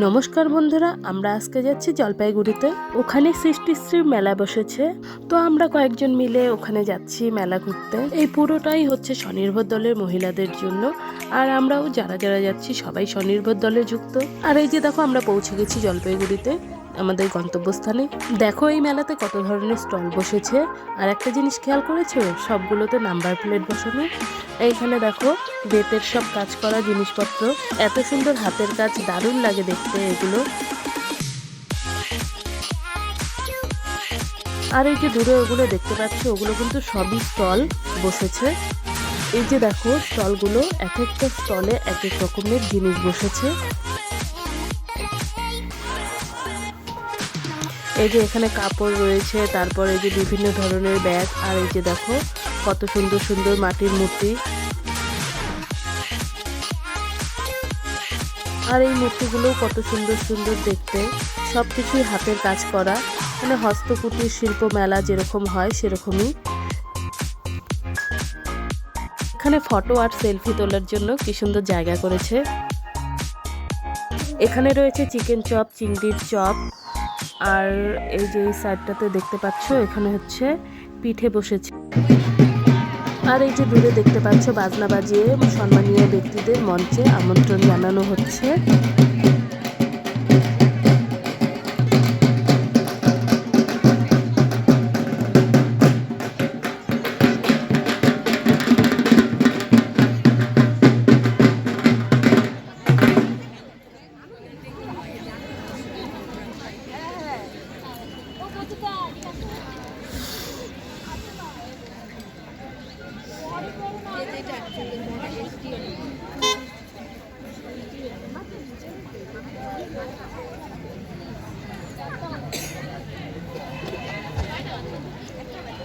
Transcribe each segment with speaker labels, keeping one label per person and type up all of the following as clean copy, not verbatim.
Speaker 1: নমস্কার বন্ধুরা, আমরা আজকে যাচ্ছি জলপাইগুড়িতে। ওখানে সৃষ্টিশ্রীর মেলা বসেছে, তো আমরা কয়েকজন মিলে ওখানে যাচ্ছি মেলা ঘুরতে। এই পুরোটাই হচ্ছে স্বনির্ভর দলের মহিলাদের জন্য, আর আমরাও যারা যারা যাচ্ছি সবাই স্বনির্ভর দলে যুক্ত। আর এই যে দেখো, আমরা পৌঁছে গেছি জলপাইগুড়িতে, আমাদের গন্তব্যস্থানে। দেখো এই মেলাতে কত ধরনের স্টল বসেছে, আর একটা জিনিস খেয়াল করেছো, সবগুলোতে নাম্বার প্লেট বসানো। এইখানে দেখো বেতের সব কাজ করা জিনিসপত্র, এত সুন্দর হাতের কাজ, দারুণ লাগে দেখতে এগুলো। আর এই যে দূরে ওগুলো দেখতে পাচ্ছ, ওগুলো কিন্তু সবই স্টল বসেছে। এই যে দেখো স্টলগুলো, এক একটা স্টলে এক এক রকমের জিনিস বসেছে। এই যে এখানে কাপড় রয়েছে, তারপর এই যে বিভিন্ন ধরনের ব্যাগ, আর এই যে দেখো কত সুন্দর সুন্দর মাটির মূর্তি। আর এই মূর্তিগুলো কত সুন্দর সুন্দর দেখতে, সবকিছুই হাতের কাজ করা, মানে হস্তকুটির শিল্প মেলা যেরকম হয় সেরকমই। এখানে ফটো আর সেলফি তোলার জন্য কি সুন্দর জায়গা করেছে। এখানে রয়েছে চিকেন চপ, চিংড়ির চপ, আর এই যে এই সাইডটাতে দেখতে পাচ্ছ এখানে হচ্ছে পিঠে বসেছে। আর এই যে দূরে দেখতে পাচ্ছ বাজনা বাজিয়ে সম্মানীয় ব্যক্তিদের মঞ্চে আমন্ত্রণ জানানো হচ্ছে।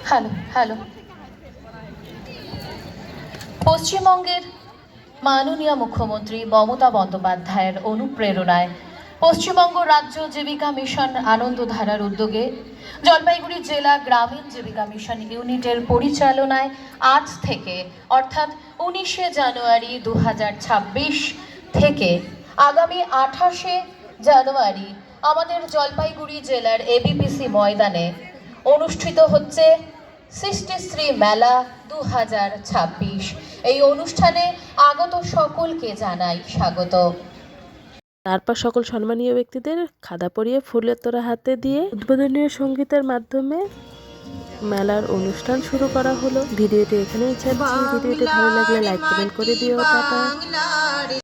Speaker 2: হ্যালো হ্যালো পশ্চিমবঙ্গের মাননীয় মুখ্যমন্ত্রী মমতা বন্দ্যোপাধ্যায়ের অনুপ্রেরণায় পশ্চিমবঙ্গ রাজ্য জীবিকা মিশন আনন্দধারার উদ্যোগে জলপাইগুড়ি জেলা গ্রামীণ জীবিকা মিশন ইউনিটের পরিচালনায় আজ থেকে অর্থাৎ 19শে জানুয়ারি 2026 থেকে আগামী 28শে জানুয়ারি আমাদের জলপাইগুড়ি জেলার এবিপিসি ময়দানে অনুষ্ঠিত হচ্ছে সৃষ্টিশ্রী মেলা 2026। এই অনুষ্ঠানে আগত সকলকে জানাই স্বাগত।
Speaker 1: তারপর সকল সম্মানীয় ব্যক্তিদের খাদা পরিয়ে ফুলের তোড়া হাতে দিয়ে উদ্বোধনীয় সঙ্গীতের মাধ্যমে মেলার অনুষ্ঠান শুরু করা হলো। ভিডিওটি এখানেই ছাড়ছি। ভিডিওটি ভালো লাগলে লাইক কমেন্ট করে দিও। টাটা।